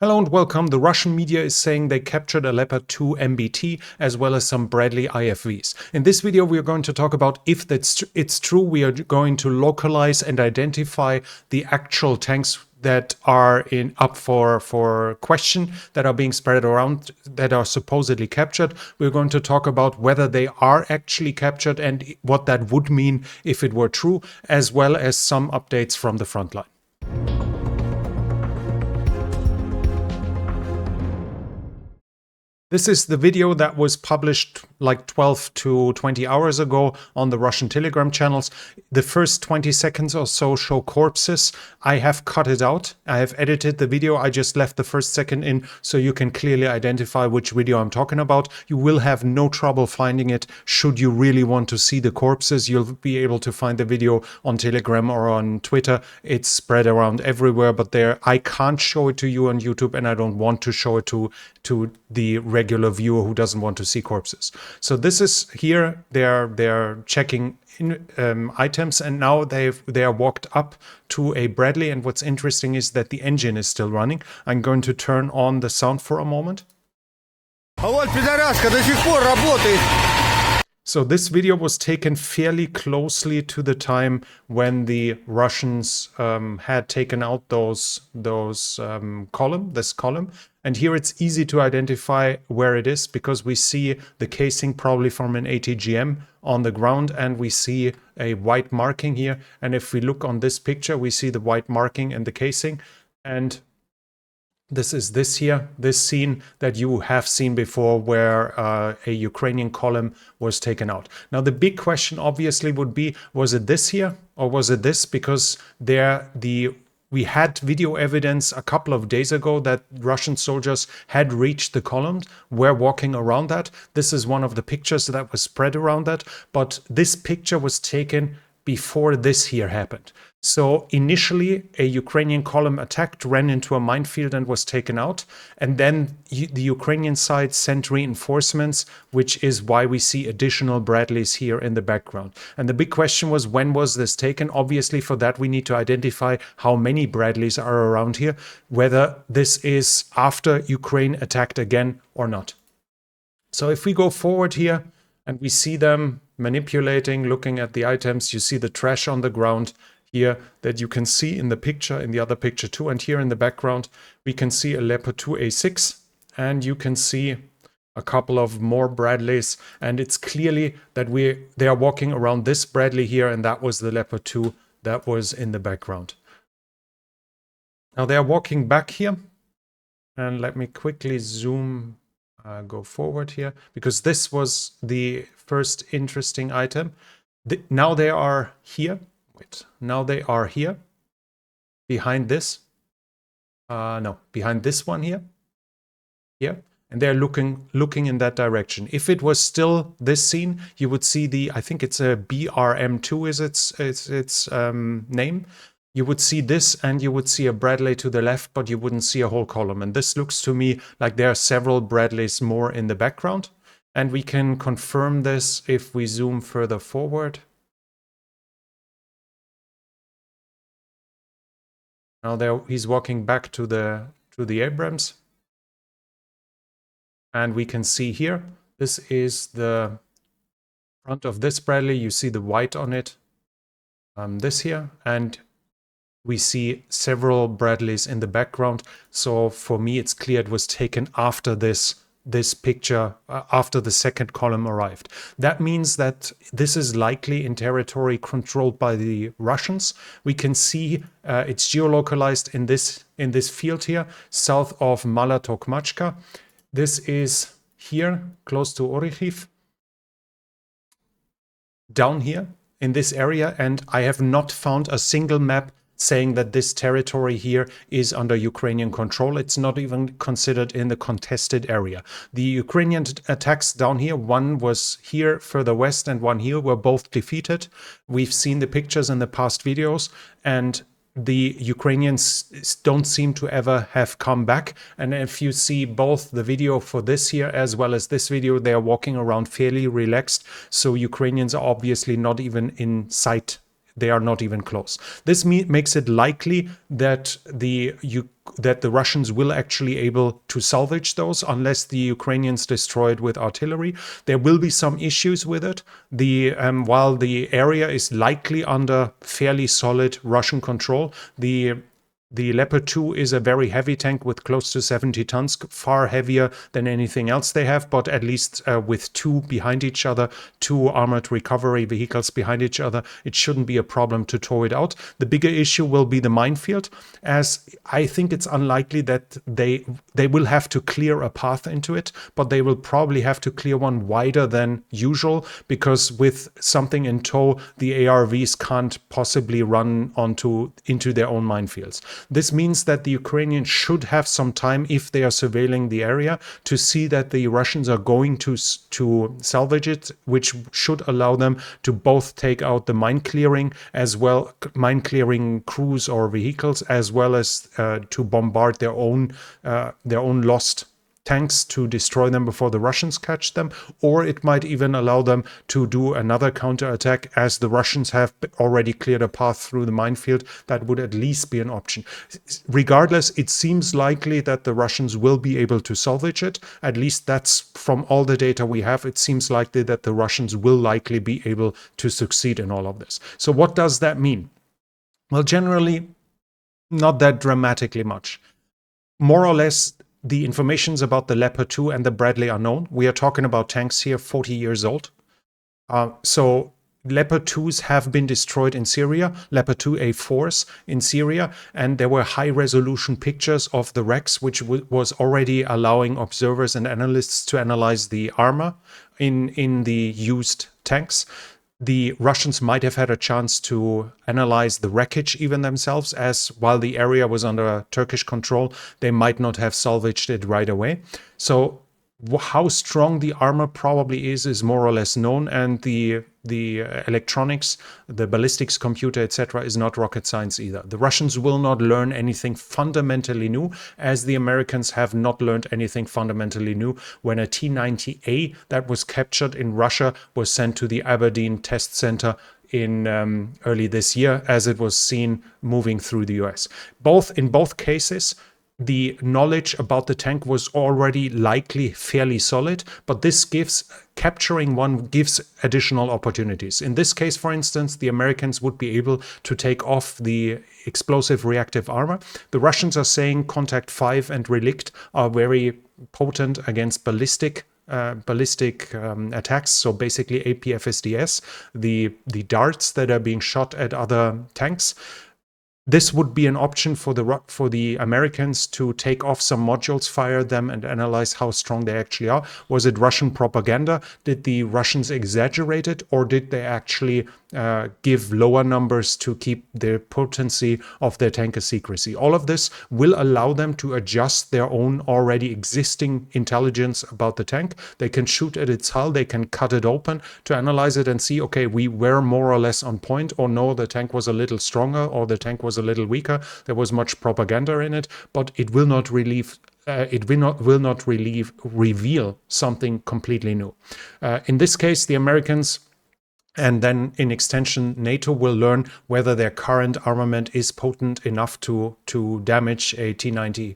Hello and welcome. The Russian media is saying they captured a Leopard 2 MBT as well as some Bradley IFVs. In this video, we are going to talk about if it's true. We are going to localize and identify the actual tanks that are up for question, that are being spread around, that are supposedly captured. We're going to talk about whether they are actually captured and what that would mean if it were true, as well as some updates from the front line. This is the video that was published like 12 to 20 hours ago on the Russian Telegram channels. The first 20 seconds or so show corpses. I have cut it out. I have edited the video. I just left the first second in so you can clearly identify which video I'm talking about. You will have no trouble finding it. Should you really want to see the corpses, you'll be able to find the video on Telegram or on Twitter. It's spread around everywhere, but there I can't show it to you on YouTube, and I don't want to show it to the regular viewer who doesn't want to see corpses. So this is here. They're checking items, and now they are walked up to a Bradley. And what's interesting is that the engine is still running. I'm going to turn on the sound for a moment. So this video was taken fairly closely to the time when the Russians had taken out this column. And here it's easy to identify where it is because we see the casing probably from an ATGM on the ground, and we see a white marking here. And if we look on this picture, we see the white marking and the casing. And this is this scene that you have seen before, where a Ukrainian column was taken out. Now, the big question obviously would be, was it this here or was it this? Because we had video evidence a couple of days ago that Russian soldiers had reached the columns, were walking around that. This is one of the pictures that was spread around that. But this picture was taken before this here happened. So initially, a Ukrainian column attacked, ran into a minefield and was taken out. And then the Ukrainian side sent reinforcements, which is why we see additional Bradleys here in the background. And the big question was, when was this taken? Obviously, for that, we need to identify how many Bradleys are around here, whether this is after Ukraine attacked again or not. So if we go forward here and we see them manipulating, looking at the items, you see the trash on the ground here that you can see in the picture, in the other picture too. And here in the background, we can see a Leopard 2 A6, and you can see a couple of more Bradleys. And it's clearly that they are walking around this Bradley here, and that was the Leopard 2 that was in the background. Now they are walking back here, and let me quickly zoom, go forward here, because this was the first interesting item. Now they are here. Now they are here, behind this. No, behind this one here. Here. And they're looking in that direction. If it was still this scene, you would see I think it's a BRM2 is its name. You would see this, and you would see a Bradley to the left, but you wouldn't see a whole column. And this looks to me like there are several Bradleys more in the background. And we can confirm this if we zoom further forward. Now he's walking back to the Abrams. And we can see here, this is the front of this Bradley. You see the white on it, this here. And we see several Bradleys in the background. So for me, it's clear it was taken after this picture, after the second column arrived. That means that this is likely in territory controlled by the Russians. We can see it's geolocalized in this field here, south of Mala Tokmachka. This is here, close to Orikhiv, down here in this area, and I have not found a single map saying that this territory here is under Ukrainian control. It's not even considered in the contested area. The Ukrainian attacks down here, one was here further west and one here, were both defeated. We've seen the pictures in the past videos, and the Ukrainians don't seem to ever have come back. And if you see both the video for this here as well as this video, they are walking around fairly relaxed. So Ukrainians are obviously not even in sight they are not even close. This makes it likely that the Russians will actually able to salvage those unless the Ukrainians destroy it with artillery. There will be some issues with it. While the area is likely under fairly solid Russian control, the Leopard 2 is a very heavy tank with close to 70 tons, far heavier than anything else they have, but at least with two behind each other, two armored recovery vehicles behind each other, it shouldn't be a problem to tow it out. The bigger issue will be the minefield, as I think it's unlikely that they will have to clear a path into it, but they will probably have to clear one wider than usual, because with something in tow, the ARVs can't possibly run into their own minefields. This means that the Ukrainians should have some time, if they are surveilling the area, to see that the Russians are going to salvage it, which should allow them to both take out the mine clearing crews or vehicles, as well as to bombard their own lost tanks to destroy them before the Russians catch them, or it might even allow them to do another counterattack, as the Russians have already cleared a path through the minefield. That would at least be an option. Regardless, it seems likely that the Russians will be able to salvage it. At least that's from all the data we have. It seems likely that the Russians will likely be able to succeed in all of this. So what does that mean? Well, generally, not that dramatically much. More or less, the informations about the Leopard 2 and the Bradley are known. We are talking about tanks here 40 years old. So Leopard 2s have been destroyed in Syria, Leopard 2A4s in Syria, and there were high-resolution pictures of the wrecks, which was already allowing observers and analysts to analyze the armor in the used tanks. The Russians might have had a chance to analyze the wreckage even themselves, as while the area was under Turkish control, they might not have salvaged it right away. So how strong the armor probably is more or less known, and the electronics, the ballistics computer, etc., is not rocket science either. The Russians will not learn anything fundamentally new, as the Americans have not learned anything fundamentally new when a T-90A that was captured in Russia was sent to the Aberdeen test center in early this year, as it was seen moving through the US. In both cases, the knowledge about the tank was already likely fairly solid, but capturing one gives additional opportunities. In this case, for instance, the Americans would be able to take off the explosive reactive armor. The Russians are saying Contact 5 and Relict are very potent against ballistic attacks, so basically APFSDS, the darts that are being shot at other tanks. This would be an option for the Americans to take off some modules, fire them, and analyze how strong they actually are. Was it Russian propaganda? Did the Russians exaggerate it, or did they actually give lower numbers to keep the potency of their tanker secrecy? All of this will allow them to adjust their own already existing intelligence about the tank. They can shoot at its hull, they can cut it open to analyze it and see, okay, we were more or less on point, or no, the tank was a little stronger, or the tank was a little weaker. There was much propaganda in it, but it will not reveal something completely new. In this case, the Americans, and then in extension NATO, will learn whether their current armament is potent enough to damage a T-90A.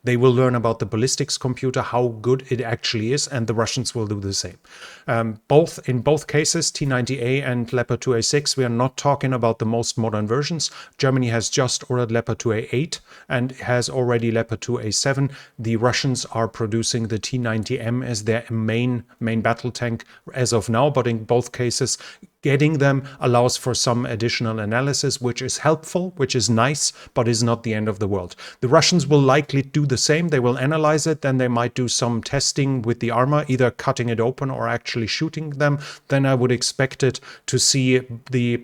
They will learn about the ballistics computer, how good it actually is, and the Russians will do the same. In both cases, T-90A and Leopard 2A6, we are not talking about the most modern versions. Germany has just ordered Leopard 2A8 and has already Leopard 2A7. The Russians are producing the T-90M as their main battle tank as of now, but in both cases, getting them allows for some additional analysis, which is helpful, which is nice, but is not the end of the world. The Russians will likely do the same. They will analyze it, then they might do some testing with the armor, either cutting it open or actually shooting them. Then I would expect it to see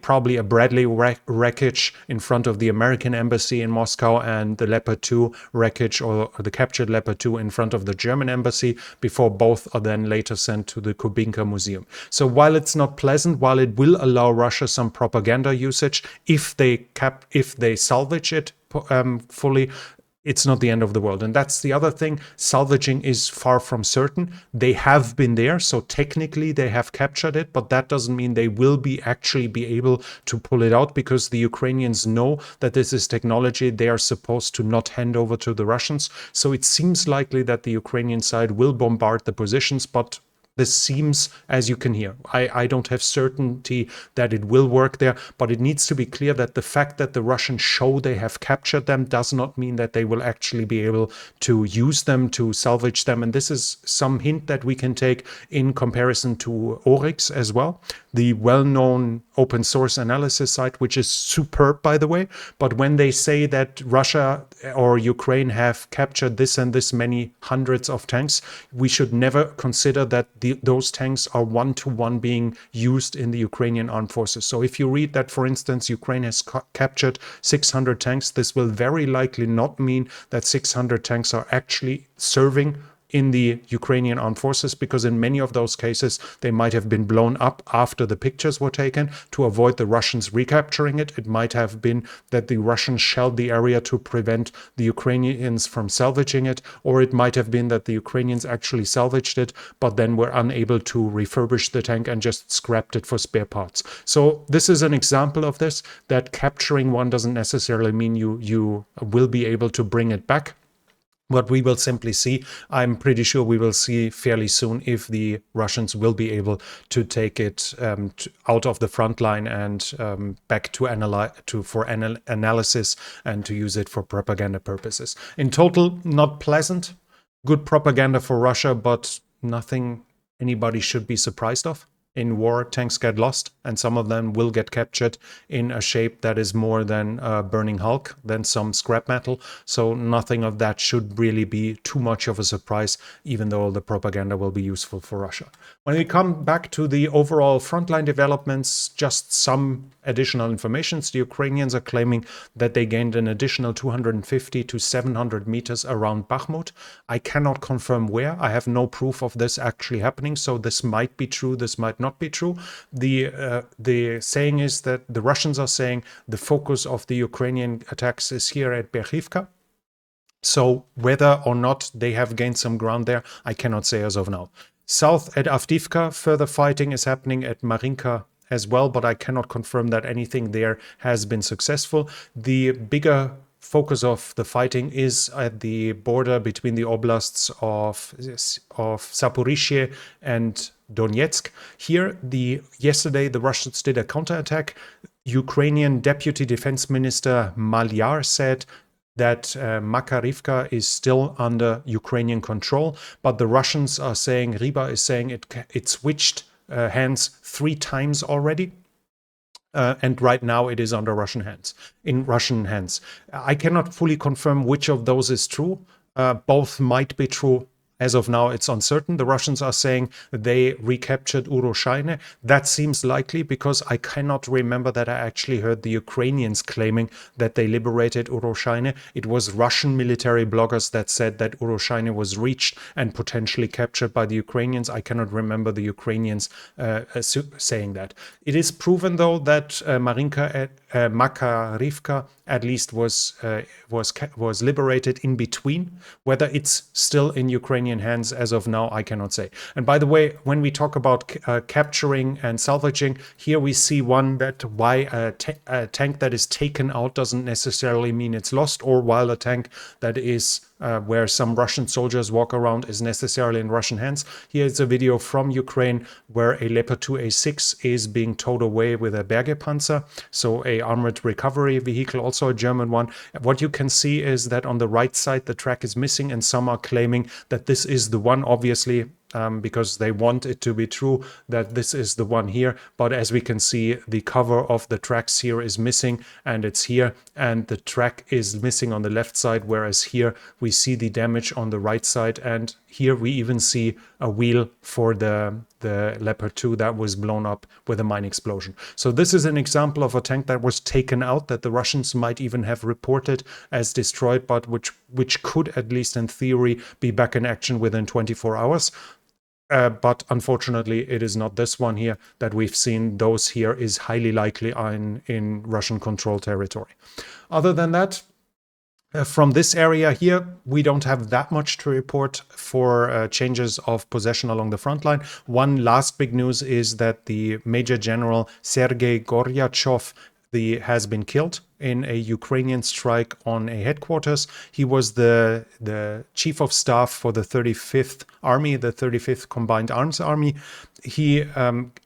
probably a Bradley wreckage in front of the American embassy in Moscow, and the Leopard 2 wreckage, or the captured Leopard 2, in front of the German embassy, before both are then later sent to the Kubinka Museum. So while it's not pleasant, while it will allow Russia some propaganda usage, if they salvage it fully, it's not the end of the world. And that's the other thing. Salvaging is far from certain. They have been there, so technically they have captured it, but that doesn't mean they will actually be able to pull it out, because the Ukrainians know that this is technology they are supposed to not hand over to the Russians. So it seems likely that the Ukrainian side will bombard the positions, but this seems, as you can hear, I don't have certainty that it will work there, but it needs to be clear that the fact that the Russians show they have captured them does not mean that they will actually be able to use them, to salvage them. And this is some hint that we can take in comparison to Oryx as well, the well-known open source analysis site, which is superb, by the way. But when they say that Russia or Ukraine have captured this and this many hundreds of tanks, we should never consider that those tanks are one-to-one being used in the Ukrainian armed forces. So if you read that, for instance, Ukraine has captured 600 tanks, this will very likely not mean that 600 tanks are actually serving in the Ukrainian armed forces, because in many of those cases, they might have been blown up after the pictures were taken to avoid the Russians recapturing it. It might have been that the Russians shelled the area to prevent the Ukrainians from salvaging it, or it might have been that the Ukrainians actually salvaged it, but then were unable to refurbish the tank and just scrapped it for spare parts. So this is an example of this, that capturing one doesn't necessarily mean you will be able to bring it back. What we will simply see, I'm pretty sure we will see fairly soon if the Russians will be able to take it out of the front line and back to analysis and to use it for propaganda purposes. In total, not pleasant. Good propaganda for Russia, but nothing anybody should be surprised of. In war, tanks get lost, and some of them will get captured in a shape that is more than a burning hulk, than some scrap metal. So nothing of that should really be too much of a surprise, even though the propaganda will be useful for Russia. When we come back to the overall frontline developments, just some additional information. The Ukrainians are claiming that they gained an additional 250 to 700 meters around Bakhmut. I cannot confirm where. I have no proof of this actually happening, so this might be true, this might not be true. The saying is that the Russians are saying the focus of the Ukrainian attacks is here at Berchivka. So whether or not they have gained some ground there, I cannot say as of now. South at Avdiivka, further fighting is happening at Marinka as well, but I cannot confirm that anything there has been successful. The bigger focus of the fighting is at the border between the oblasts of Zaporizhzhia and Donetsk. Here, yesterday the Russians did a counterattack. Ukrainian Deputy Defense Minister Malyar said that Makarivka is still under Ukrainian control, but the Russians are saying, Riba is saying it switched hands 3 times already. And right now it is under Russian hands. I cannot fully confirm which of those is true. Both might be true. As of now, it's uncertain. The Russians are saying they recaptured Uroshaine. That seems likely because I cannot remember that I actually heard the Ukrainians claiming that they liberated Uroshaine. It was Russian military bloggers that said that Uroshaine was reached and potentially captured by the Ukrainians. I cannot remember the Ukrainians saying that. It is proven, though, that Makarivka at least was liberated in between. Whether it's still in Ukrainian hands as of now, I cannot say. And by the way, when we talk about capturing and salvaging, here we see one that why a tank that is taken out doesn't necessarily mean it's lost, or while a tank that is where some Russian soldiers walk around is necessarily in Russian hands. Here is a video from Ukraine where a Leopard 2A6 is being towed away with a Bergepanzer, so a armored recovery vehicle, also a German one. What you can see is that on the right side the track is missing, and some are claiming that this is the one, obviously because they want it to be true that this is the one here. But as we can see, the cover of the tracks here is missing, and it's here, and the track is missing on the left side, whereas here we see the damage on the right side, and here we even see a wheel for the Leopard 2 that was blown up with a mine explosion. So this is an example of a tank that was taken out, that the Russians might even have reported as destroyed, but which could, at least in theory, be back in action within 24 hours. But unfortunately, it is not this one here that we've seen. Those here is highly likely in Russian control territory. Other than that, From this area here, we don't have that much to report for changes of possession along the front line. One last big news is that the Major General Sergei Goryachev has been killed in a Ukrainian strike on a headquarters. He was the chief of staff for the 35th Army, the 35th Combined Arms Army. He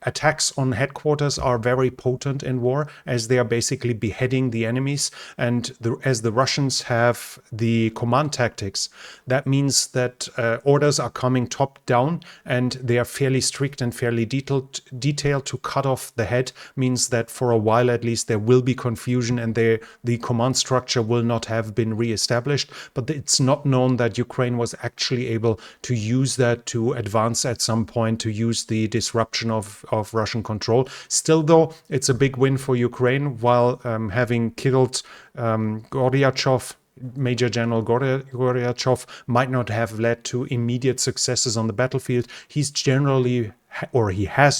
attacks on headquarters are very potent in war, as they are basically beheading the enemies. And as the Russians have the command tactics, that means that orders are coming top down, and they are fairly strict and fairly detailed. To cut off the head means that for a while at least there will be confusion, and the command structure will not have been reestablished. But it's not known that Ukraine was actually able to use that to advance at some point, to use the disruption of Russian control. Still, though, it's a big win for Ukraine. While having killed Goryachev, Major General Goryachev might not have led to immediate successes on the battlefield, he has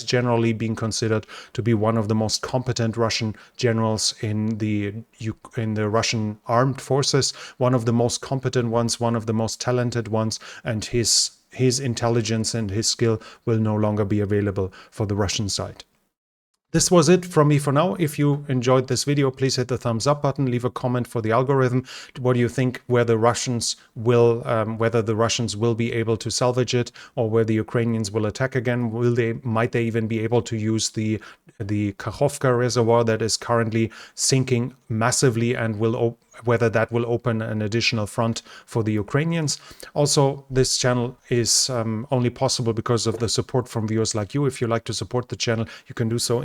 generally been considered to be one of the most competent Russian generals in the Russian armed forces, one of the most competent ones, one of the most talented ones, and his intelligence and his skill will no longer be available for the Russian side. This was it from me for now. If you enjoyed this video, please hit the thumbs up button, leave a comment for the algorithm. What do you think whether the Russians will be able to salvage it, or where the Ukrainians will attack again? Might they even be able to use the Kakhovka reservoir that is currently sinking massively, and whether that will open an additional front for the Ukrainians? Also, this channel is only possible because of the support from viewers like you. If you like to support the channel, you can do so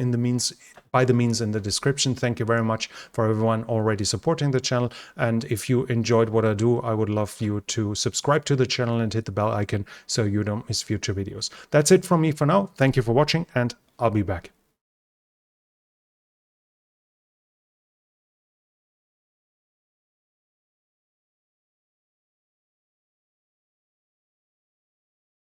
by the means in the description. Thank you very much for everyone already supporting the channel. And if you enjoyed what I do, I would love you to subscribe to the channel and hit the bell icon so you don't miss future videos. That's it from me for now. Thank you for watching, and I'll be back.